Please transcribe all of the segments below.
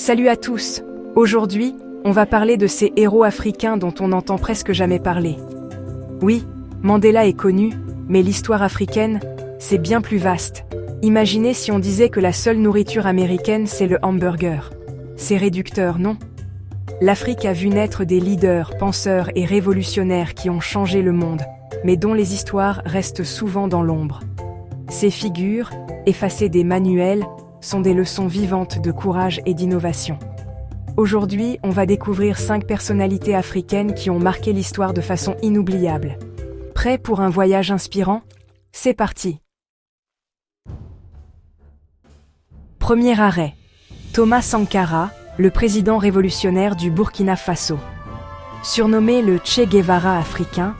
Salut à tous! Aujourd'hui, on va parler de ces héros africains dont on n'entend presque jamais parler. Oui, Mandela est connu, mais l'histoire africaine, c'est bien plus vaste. Imaginez si on disait que la seule nourriture américaine, c'est le hamburger. C'est réducteur, non? L'Afrique a vu naître des leaders, penseurs et révolutionnaires qui ont changé le monde, mais dont les histoires restent souvent dans l'ombre. Ces figures, effacées des manuels, sont des leçons vivantes de courage et d'innovation. Aujourd'hui, on va découvrir 5 personnalités africaines qui ont marqué l'histoire de façon inoubliable. Prêt pour un voyage inspirant? C'est parti! Premier arrêt. Thomas Sankara, le président révolutionnaire du Burkina Faso. Surnommé le Che Guevara africain,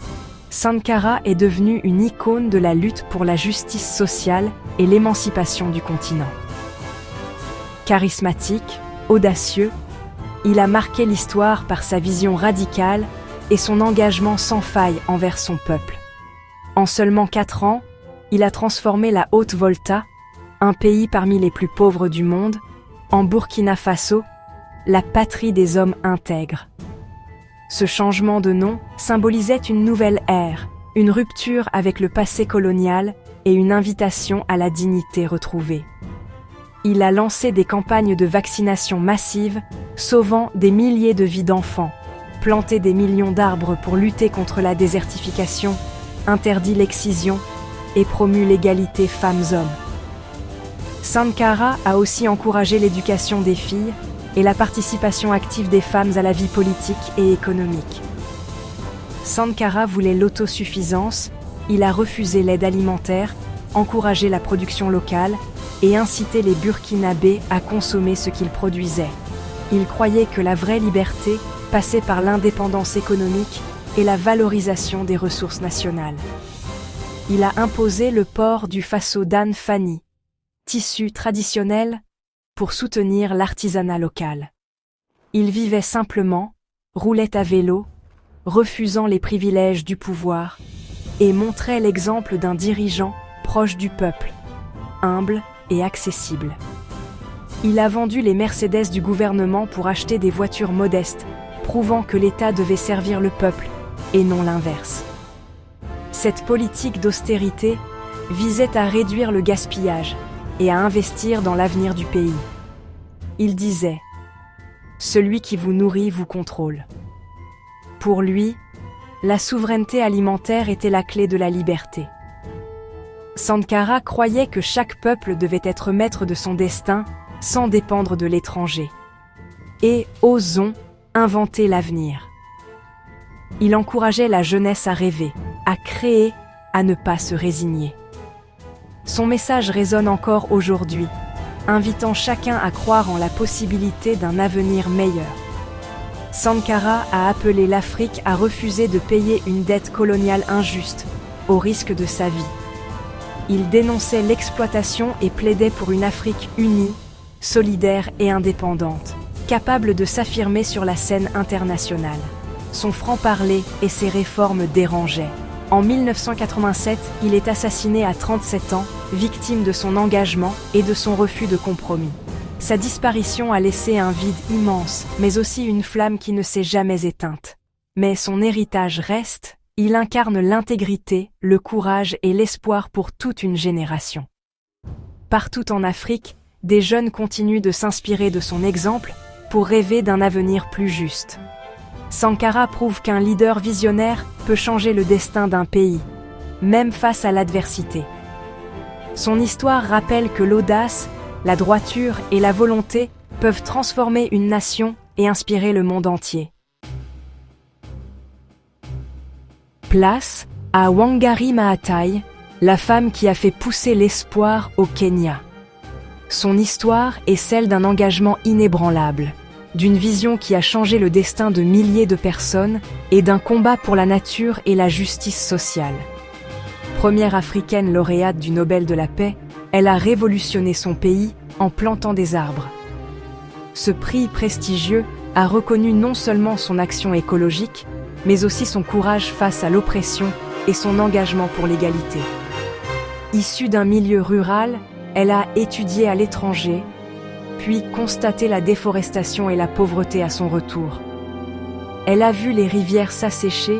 Sankara est devenu une icône de la lutte pour la justice sociale et l'émancipation du continent. Charismatique, audacieux, il a marqué l'histoire par sa vision radicale et son engagement sans faille envers son peuple. En seulement 4 ans, il a transformé la Haute-Volta, un pays parmi les plus pauvres du monde, en Burkina Faso, la patrie des hommes intègres. Ce changement de nom symbolisait une nouvelle ère, une rupture avec le passé colonial et une invitation à la dignité retrouvée. Il a lancé des campagnes de vaccination massives, sauvant des milliers de vies d'enfants, planté des millions d'arbres pour lutter contre la désertification, interdit l'excision et promu l'égalité femmes-hommes. Sankara a aussi encouragé l'éducation des filles et la participation active des femmes à la vie politique et économique. Sankara voulait l'autosuffisance, il a refusé l'aide alimentaire, encouragé la production locale et incité les Burkinabés à consommer ce qu'ils produisaient. Il croyait que la vraie liberté passait par l'indépendance économique et la valorisation des ressources nationales. Il a imposé le port du Faso-Dan Fani, tissu traditionnel, pour soutenir l'artisanat local. Il vivait simplement, roulait à vélo, refusant les privilèges du pouvoir, et montrait l'exemple d'un dirigeant proche du peuple, humble et accessible. Il a vendu les Mercedes du gouvernement pour acheter des voitures modestes, prouvant que l'État devait servir le peuple, et non l'inverse. Cette politique d'austérité visait à réduire le gaspillage et à investir dans l'avenir du pays. Il disait « Celui qui vous nourrit vous contrôle ». Pour lui, la souveraineté alimentaire était la clé de la liberté. Sankara croyait que chaque peuple devait être maître de son destin sans dépendre de l'étranger. Et, osons, inventer l'avenir. Il encourageait la jeunesse à rêver, à créer, à ne pas se résigner. Son message résonne encore aujourd'hui, invitant chacun à croire en la possibilité d'un avenir meilleur. Sankara a appelé l'Afrique à refuser de payer une dette coloniale injuste, au risque de sa vie. Il dénonçait l'exploitation et plaidait pour une Afrique unie, solidaire et indépendante, capable de s'affirmer sur la scène internationale. Son franc-parler et ses réformes dérangeaient. En 1987, il est assassiné à 37 ans, victime de son engagement et de son refus de compromis. Sa disparition a laissé un vide immense, mais aussi une flamme qui ne s'est jamais éteinte. Mais son héritage reste, il incarne l'intégrité, le courage et l'espoir pour toute une génération. Partout en Afrique, des jeunes continuent de s'inspirer de son exemple pour rêver d'un avenir plus juste. Sankara prouve qu'un leader visionnaire peut changer le destin d'un pays, même face à l'adversité. Son histoire rappelle que l'audace, la droiture et la volonté peuvent transformer une nation et inspirer le monde entier. Place à Wangari Maathai, la femme qui a fait pousser l'espoir au Kenya. Son histoire est celle d'un engagement inébranlable, d'une vision qui a changé le destin de milliers de personnes et d'un combat pour la nature et la justice sociale. Première africaine lauréate du Nobel de la paix, elle a révolutionné son pays en plantant des arbres. Ce prix prestigieux a reconnu non seulement son action écologique, mais aussi son courage face à l'oppression et son engagement pour l'égalité. Issue d'un milieu rural, elle a étudié à l'étranger, puis constaté la déforestation et la pauvreté à son retour. Elle a vu les rivières s'assécher,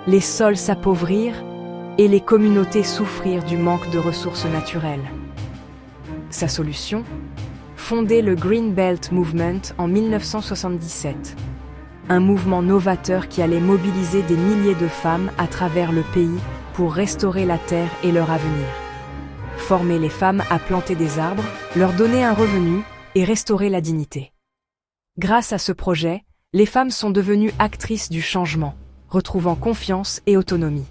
les sols s'appauvrir et les communautés souffrir du manque de ressources naturelles. Sa solution ? Fonder le Green Belt Movement en 1977. Un mouvement novateur qui allait mobiliser des milliers de femmes à travers le pays pour restaurer la terre et leur avenir. Former les femmes à planter des arbres, leur donner un revenu et restaurer la dignité. Grâce à ce projet, les femmes sont devenues actrices du changement, retrouvant confiance et autonomie.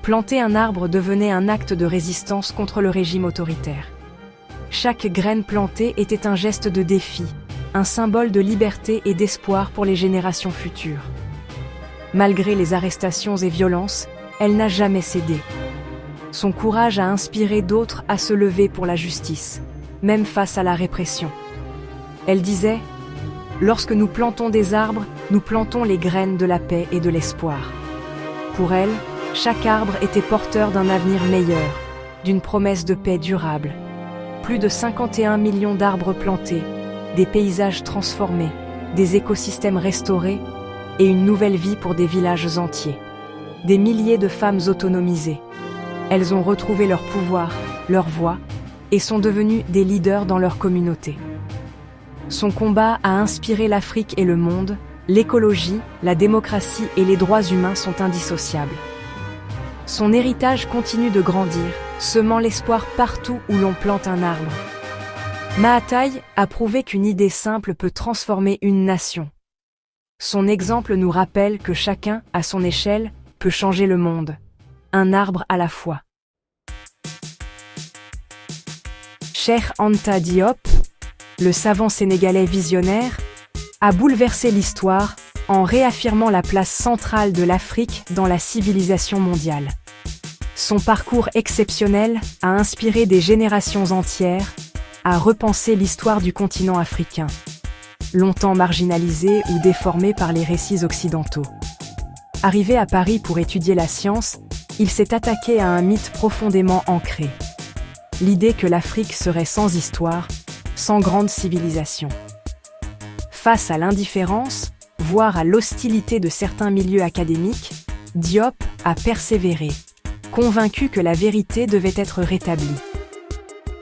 Planter un arbre devenait un acte de résistance contre le régime autoritaire. Chaque graine plantée était un geste de défi, un symbole de liberté et d'espoir pour les générations futures. Malgré les arrestations et violences, elle n'a jamais cédé. Son courage a inspiré d'autres à se lever pour la justice, même face à la répression. Elle disait « Lorsque nous plantons des arbres, nous plantons les graines de la paix et de l'espoir. » Pour elle, chaque arbre était porteur d'un avenir meilleur, d'une promesse de paix durable. Plus de 51 millions d'arbres plantés, des paysages transformés, des écosystèmes restaurés et une nouvelle vie pour des villages entiers. Des milliers de femmes autonomisées. Elles ont retrouvé leur pouvoir, leur voix et sont devenues des leaders dans leur communauté. Son combat a inspiré l'Afrique et le monde. L'écologie, la démocratie et les droits humains sont indissociables. Son héritage continue de grandir, semant l'espoir partout où l'on plante un arbre. Maatai a prouvé qu'une idée simple peut transformer une nation. Son exemple nous rappelle que chacun, à son échelle, peut changer le monde. Un arbre à la fois. Cheikh Anta Diop, le savant sénégalais visionnaire, a bouleversé l'histoire en réaffirmant la place centrale de l'Afrique dans la civilisation mondiale. Son parcours exceptionnel a inspiré des générations entières à repenser l'histoire du continent africain, longtemps marginalisé ou déformé par les récits occidentaux. Arrivé à Paris pour étudier la science, il s'est attaqué à un mythe profondément ancré. L'idée que l'Afrique serait sans histoire, sans grande civilisation. Face à l'indifférence, voire à l'hostilité de certains milieux académiques, Diop a persévéré, convaincu que la vérité devait être rétablie.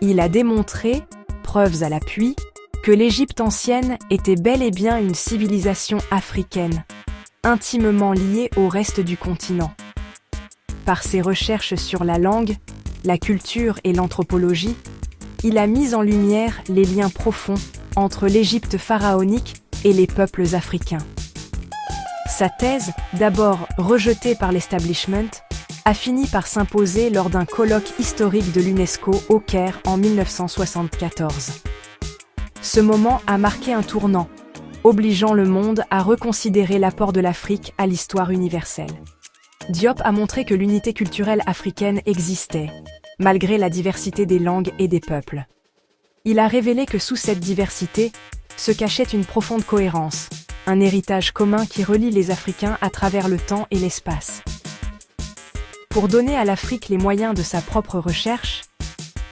Il a démontré, preuves à l'appui, que l'Égypte ancienne était bel et bien une civilisation africaine, intimement liée au reste du continent. Par ses recherches sur la langue, la culture et l'anthropologie, il a mis en lumière les liens profonds entre l'Égypte pharaonique et les peuples africains. Sa thèse, d'abord rejetée par l'establishment, a fini par s'imposer lors d'un colloque historique de l'UNESCO au Caire en 1974. Ce moment a marqué un tournant, obligeant le monde à reconsidérer l'apport de l'Afrique à l'histoire universelle. Diop a montré que l'unité culturelle africaine existait, malgré la diversité des langues et des peuples. Il a révélé que sous cette diversité se cachait une profonde cohérence, un héritage commun qui relie les Africains à travers le temps et l'espace. Pour donner à l'Afrique les moyens de sa propre recherche,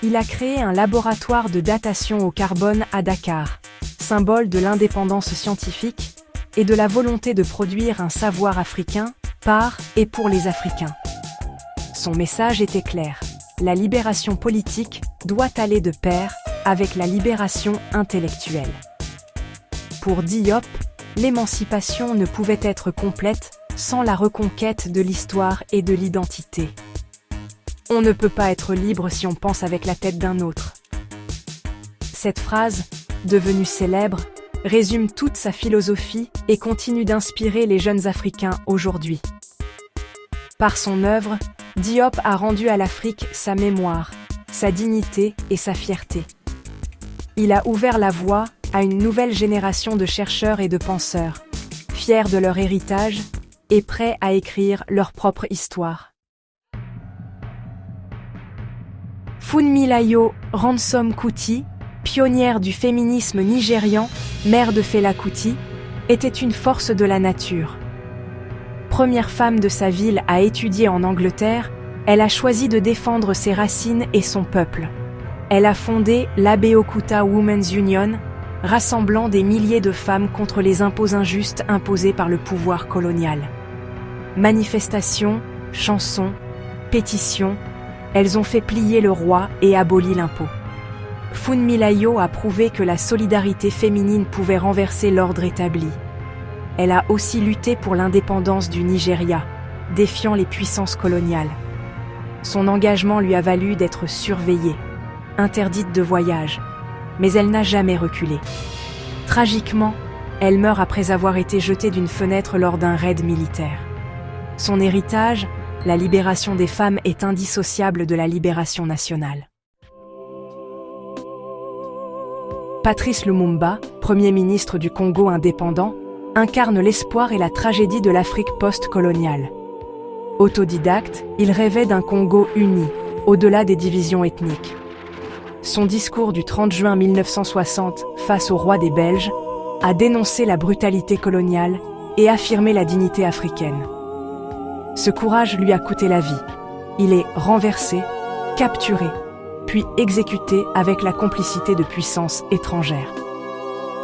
il a créé un laboratoire de datation au carbone à Dakar, symbole de l'indépendance scientifique et de la volonté de produire un savoir africain par et pour les Africains. Son message était clair. La libération politique doit aller de pair avec la libération intellectuelle. Pour Diop, l'émancipation ne pouvait être complète sans la reconquête de l'histoire et de l'identité. On ne peut pas être libre si on pense avec la tête d'un autre. Cette phrase, devenue célèbre, résume toute sa philosophie et continue d'inspirer les jeunes Africains aujourd'hui. Par son œuvre, Diop a rendu à l'Afrique sa mémoire, sa dignité et sa fierté. Il a ouvert la voie à une nouvelle génération de chercheurs et de penseurs, fiers de leur héritage et prêts à écrire leur propre histoire. Funmilayo Ransome Kuti, pionnière du féminisme nigérian, mère de Fela Kuti, était une force de la nature. Première femme de sa ville à étudier en Angleterre, elle a choisi de défendre ses racines et son peuple. Elle a fondé l'Abeokuta Women's Union, rassemblant des milliers de femmes contre les impôts injustes imposés par le pouvoir colonial. Manifestations, chansons, pétitions, elles ont fait plier le roi et aboli l'impôt. Funmilayo a prouvé que la solidarité féminine pouvait renverser l'ordre établi. Elle a aussi lutté pour l'indépendance du Nigeria, défiant les puissances coloniales. Son engagement lui a valu d'être surveillée, interdite de voyage, mais elle n'a jamais reculé. Tragiquement, elle meurt après avoir été jetée d'une fenêtre lors d'un raid militaire. Son héritage, la libération des femmes, est indissociable de la libération nationale. Patrice Lumumba, Premier ministre du Congo indépendant, incarne l'espoir et la tragédie de l'Afrique post-coloniale. Autodidacte, il rêvait d'un Congo uni, au-delà des divisions ethniques. Son discours du 30 juin 1960, face au roi des Belges, a dénoncé la brutalité coloniale et affirmé la dignité africaine. Ce courage lui a coûté la vie. Il est renversé, capturé, puis exécuté avec la complicité de puissances étrangères.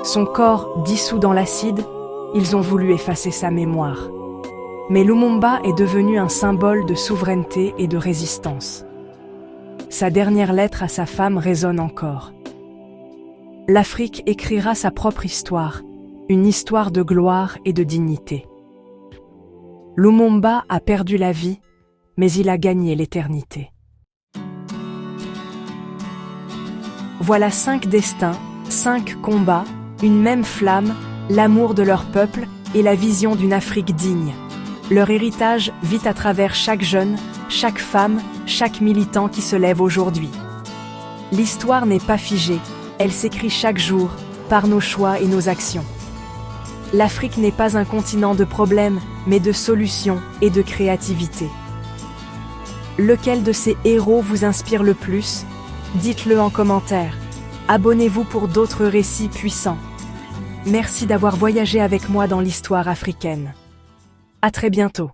Son corps dissous dans l'acide, ils ont voulu effacer sa mémoire. Mais Lumumba est devenu un symbole de souveraineté et de résistance. Sa dernière lettre à sa femme résonne encore. L'Afrique écrira sa propre histoire, une histoire de gloire et de dignité. Lumumba a perdu la vie, mais il a gagné l'éternité. Voilà 5 destins, 5 combats, une même flamme, l'amour de leur peuple et la vision d'une Afrique digne. Leur héritage vit à travers chaque jeune, chaque femme, chaque militant qui se lève aujourd'hui. L'histoire n'est pas figée, elle s'écrit chaque jour, par nos choix et nos actions. L'Afrique n'est pas un continent de problèmes, mais de solutions et de créativité. Lequel de ces héros vous inspire le plus? Dites-le en commentaire. Abonnez-vous pour d'autres récits puissants. Merci d'avoir voyagé avec moi dans l'histoire africaine. À très bientôt.